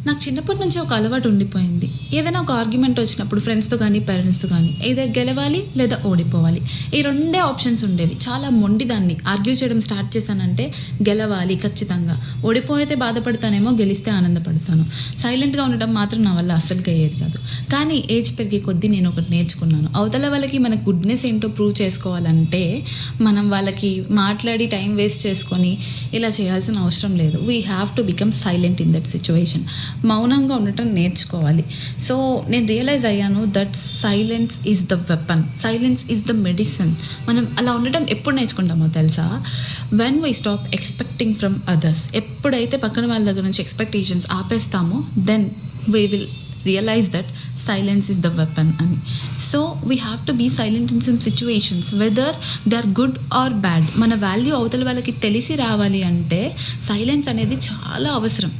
నాకు చిన్నప్పటి నుంచి ఒక అలవాటు ఉండిపోయింది. ఏదైనా ఒక ఆర్గ్యుమెంట్ వచ్చినప్పుడు ఫ్రెండ్స్తో కానీ పేరెంట్స్తో కానీ ఏదో గెలవాలి లేదా ఓడిపోవాలి, ఈ రెండే ఆప్షన్స్ ఉండేవి. చాలా మొండిదాన్ని. ఆర్గ్యూ చేయడం స్టార్ట్ చేశానంటే గెలవాలి ఖచ్చితంగా, ఓడిపోయితే బాధపడతానేమో, గెలిస్తే ఆనందపడతాను. సైలెంట్గా ఉండడం మాత్రం నా వల్ల అస్సలుకి అయ్యేది కాదు. కానీ ఏజ్ పెరిగే కొద్దీ నేను ఒకటి నేర్చుకున్నాను. అవతల వాళ్ళకి మన గుడ్నెస్ ఏంటో ప్రూవ్ చేసుకోవాలంటే మనం వాళ్ళకి మాట్లాడి టైం వేస్ట్ చేసుకొని ఇలా చేయాల్సిన అవసరం లేదు. We have to become silent in that situation. మౌనంగా ఉండటం నేర్చుకోవాలి. సో నేను రియలైజ్ అయ్యాను that silence is the weapon, silence is the medicine. మనం అలా ఉండటం ఎప్పుడు నేర్చుకుంటామో తెలుసా? When we stop expecting from others. ఎప్పుడైతే పక్కన వాళ్ళ దగ్గర నుంచి ఎక్స్పెక్టేషన్స్ ఆపేస్తామో then we will realise that silence is the weapon అని. So we have to be silent in some situations whether they are good or bad. మన value అవతల వాళ్ళకి తెలిసి రావాలి అంటే సైలెన్స్ అనేది చాలా అవసరం.